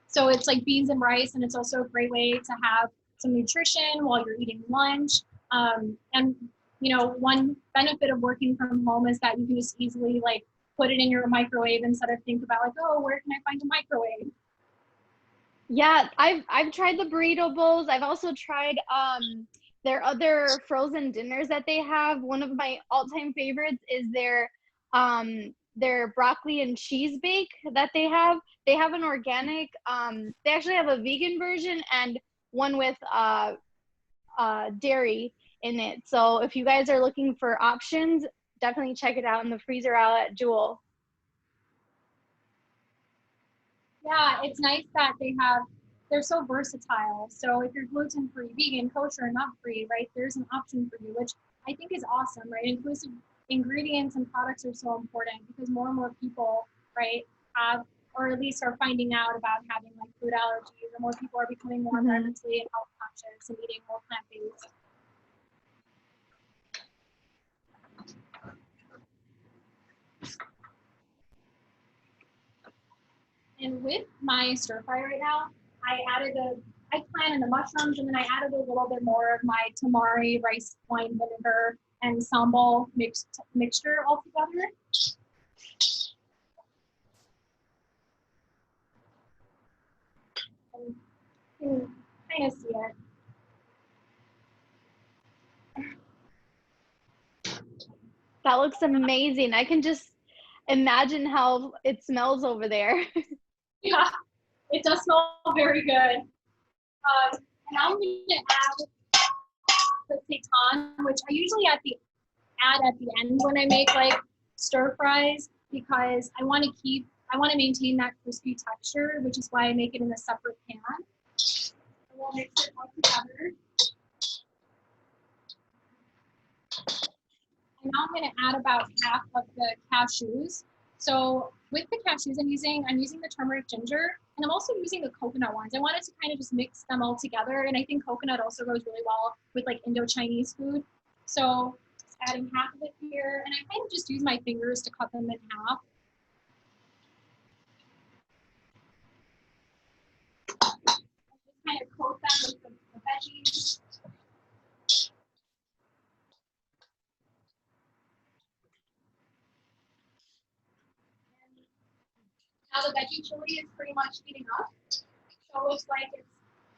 So it's like beans and rice, and it's also a great way to have some nutrition while you're eating lunch. And you know, one benefit of working from home is that you can just easily like put it in your microwave instead of think about like, oh, where can I find a microwave? Yeah, I've tried the burrito bowls. I've also tried their other frozen dinners that they have. One of my all-time favorites is their broccoli and cheese bake that they have. They have an organic, they actually have a vegan version and one with dairy in it. So if you guys are looking for options, definitely check it out in the freezer out at Jewel. Yeah, it's nice that they're so versatile. So if you're gluten-free, vegan, kosher, nut-free, right, there's an option for you, which I think is awesome, right? Inclusive ingredients and products are so important because more and more people, right, have, or at least are finding out about having like food allergies, and more people are becoming more environmentally and health conscious and eating more plant-based. And with my stir fry right now, I added the eggplant and the mushrooms, and then I added a little bit more of my tamari, rice wine vinegar, and sambal mixture all together. And you can kind of see it. That looks amazing. I can just imagine how it smells over there. Yeah, it does smell very good. And I'm going to add the seitan, which I usually add at the end when I make like stir fries, because I want to maintain that crispy texture, which is why I make it in a separate pan. And we'll mix it all together. And now I'm going to add about half of the cashews. So with the cashews I'm using the turmeric ginger, and I'm also using the coconut ones. I wanted to kind of just mix them all together, and I think coconut also goes really well with like Indo-Chinese food. So just adding half of it here, and I kind of just use my fingers to cut them in half. Just kind of coat them with the veggies. Now the veggie chili is pretty much heating up. So it looks like it's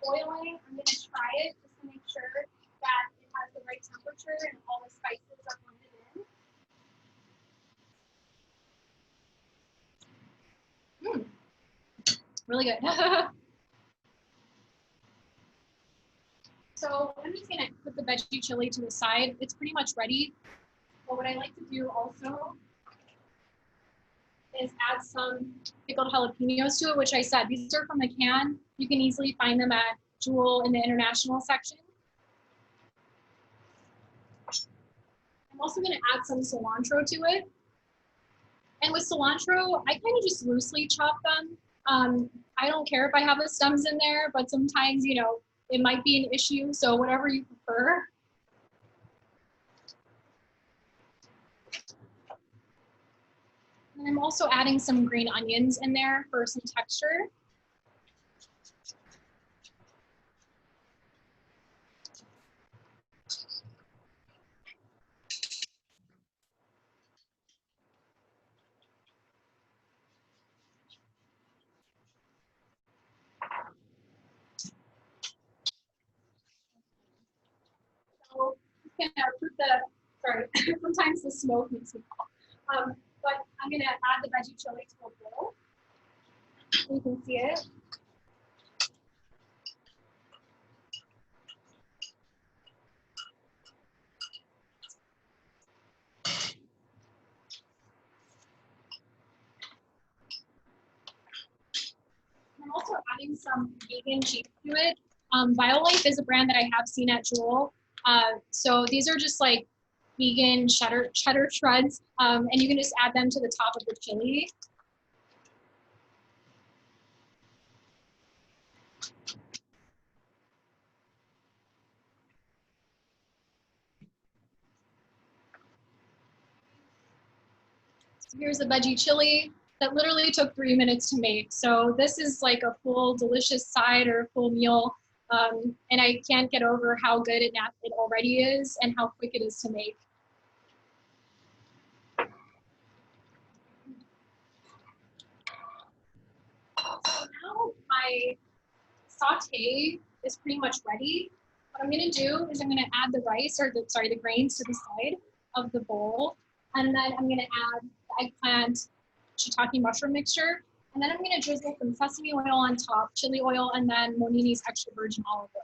boiling. I'm going to try it just to make sure that it has the right temperature and all the spices are blended in. Really good. So I'm just going to put the veggie chili to the side. It's pretty much ready. But what I like to do also is add some pickled jalapenos to it, which I said, these are from the can. You can easily find them at Jewel in the international section. I'm also going to add some cilantro to it. And with cilantro, I kind of just loosely chop them. I don't care if I have the stems in there, but sometimes, you know, it might be an issue. So whatever you prefer. And I'm also adding some green onions in there for some texture. gonna put the, sorry, sometimes the smoke makes me cough. But I'm gonna add the veggie chili to a bowl. You can see it. I'm also adding some vegan cheese to it. BioLife is a brand that I have seen at Jewel. So these are just like vegan cheddar shreds, and you can just add them to the top of the chili. So here's a veggie chili that literally took 3 minutes to make. So this is like a full delicious side or full meal. And I can't get over how good it already is and how quick it is to make. So now my saute is pretty much ready. What I'm gonna do is I'm gonna add the rice, or the grains to the side of the bowl. And then I'm gonna add the eggplant shiitake mushroom mixture. And then I'm gonna drizzle some sesame oil on top, chili oil, and then Monini's extra virgin olive oil.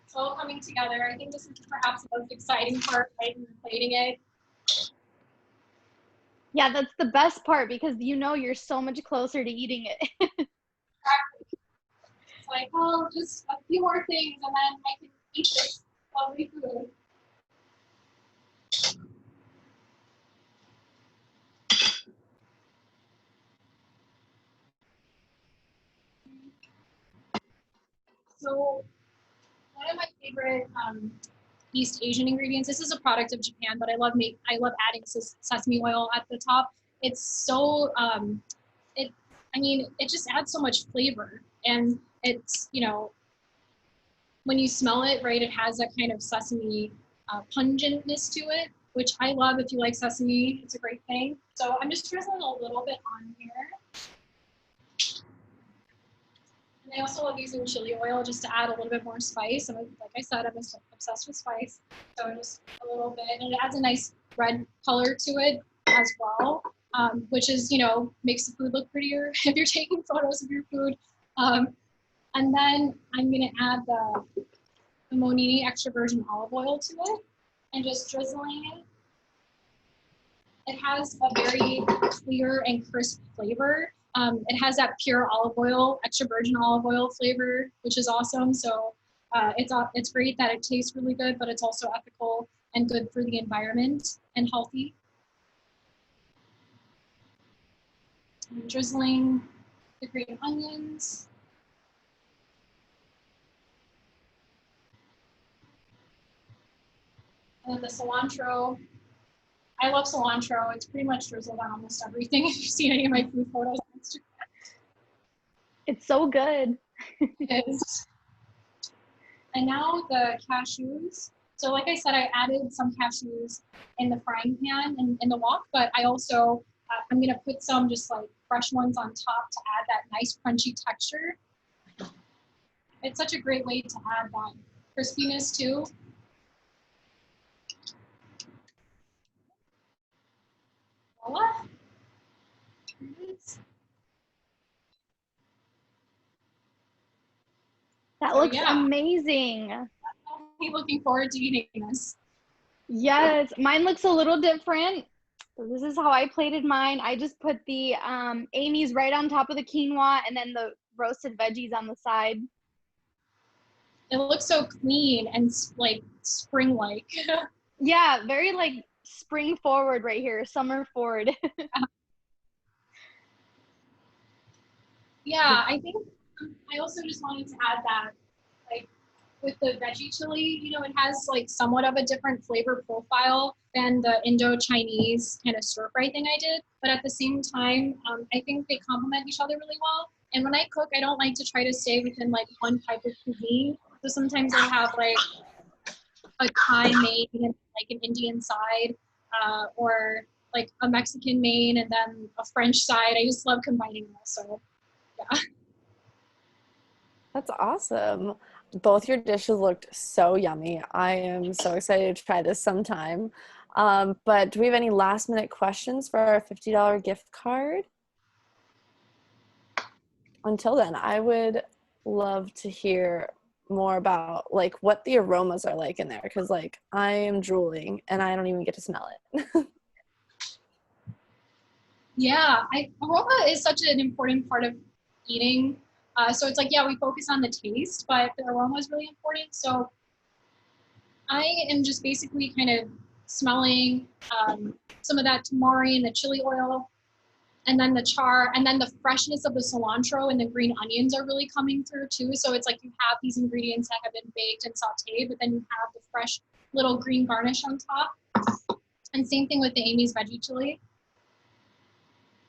It's all coming together. I think this is perhaps the most exciting part, right, in plating it. Yeah, that's the best part because you know you're so much closer to eating it. It's like, well, just a few more things and then I can eat this lovely food. So one of my favorite East Asian ingredients. This is a product of Japan, but I love adding sesame oil at the top. It's so it just adds so much flavor, and it's, you know, when you smell it, right, it has that kind of sesame pungentness to it, which I love. If you like sesame, it's a great thing. So I'm just drizzling a little bit on here. And I also love using chili oil just to add a little bit more spice. And like I said, I'm obsessed with spice. So just a little bit, and it adds a nice red color to it as well, which is, you know, makes the food look prettier if you're taking photos of your food. And then I'm gonna add the Monini extra virgin olive oil to it and just drizzling it. It has a very clear and crisp flavor. It has that pure olive oil, extra virgin olive oil flavor, which is awesome. So it's great that it tastes really good, but it's also ethical and good for the environment and healthy. I'm drizzling the green onions. And then the cilantro. I love cilantro. It's pretty much drizzled on almost everything. If you've seen any of my food photos on Instagram. It's so good. It is. And now the cashews. So like I said, I added some cashews in the frying pan and in the wok, but I also, I'm gonna put some just like fresh ones on top to add that nice crunchy texture. It's such a great way to add that crispiness too. Voila. That So, looks yeah. amazing. I'm looking forward to eating this. Yes, mine looks a little different. So this is how I plated mine. I just put the Amy's right on top of the quinoa and then the roasted veggies on the side. It looks so clean and like spring-like. Yeah, very like spring forward right here, summer forward. Yeah, I think I also just wanted to add that like with the veggie chili, you know, it has like somewhat of a different flavor profile than the Indo-Chinese kind of stir fry thing I did. But at the same time, I think they complement each other really well. And when I cook, I don't like to try to stay within like one type of cuisine. So sometimes I'll have like a Thai main and like an Indian side, or like a Mexican main and then a French side. I just love combining them. So yeah. That's awesome. Both your dishes looked so yummy. I am so excited to try this sometime. But do we have any last minute questions for our $50 gift card? Until then, I would love to hear more about like what the aromas are like in there, because like I am drooling and I don't even get to smell it. Yeah, aroma is such an important part of eating. So it's like, yeah, we focus on the taste, but the aroma is really important. So I am just basically kind of smelling some of that tamari and the chili oil, and then the char, and then the freshness of the cilantro and the green onions are really coming through too. So it's like you have these ingredients that have been baked and sauteed, but then you have the fresh little green garnish on top. And same thing with the Amy's veggie chili.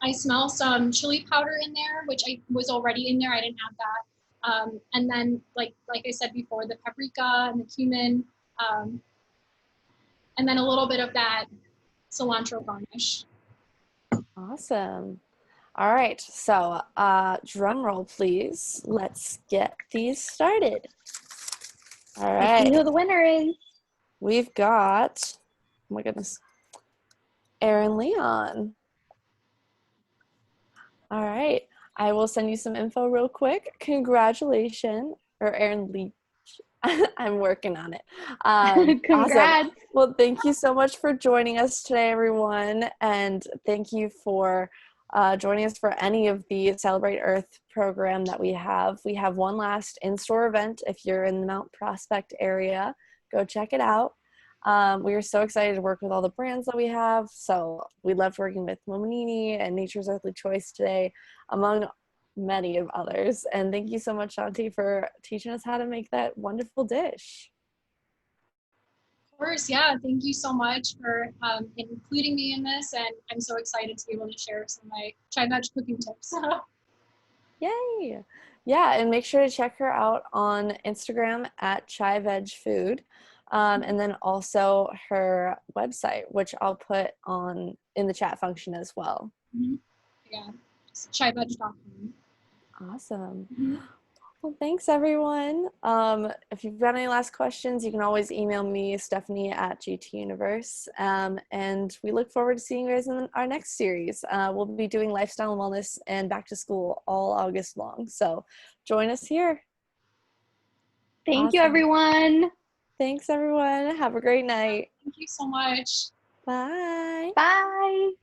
I smell some chili powder in there, which I was already in there. I didn't have that. And then, like I said before, the paprika and the cumin, and then a little bit of that cilantro garnish. Awesome. All right, so drum roll, please. Let's get these started. All Let's see right, who the winner is. we've got, oh my goodness, Erin Leon. All right, I will send you some info real quick. Congratulations, or Erin Leach. I'm working on it. Congrats. Awesome. Well, thank you so much for joining us today, everyone. And thank you for joining us for any of the Celebrate Earth program that we have. We have one last in-store event. If you're in the Mount Prospect area, go check it out. We are so excited to work with all the brands that we have. So we loved working with Monini and Nature's Earthly Choice today, among many of others. And thank you so much, Shanti, for teaching us how to make that wonderful dish. Of course, yeah. Thank you so much for including me in this, and I'm so excited to be able to share some of my ChiVeg cooking tips. Yay! Yeah, and make sure to check her out on Instagram at ChiVegFood, and then also her website, which I'll put on in the chat function as well. Mm-hmm. Yeah, it's chiveg.com. Awesome. Mm-hmm. Well, thanks everyone. If you've got any last questions, you can always email me, Stephanie at GT Universe. And we look forward to seeing you guys in our next series. We'll be doing lifestyle and wellness and back to school all August long. So join us here. Thank you, Awesome. everyone. Thanks everyone. Have a great night. Thank you so much. Bye. Bye.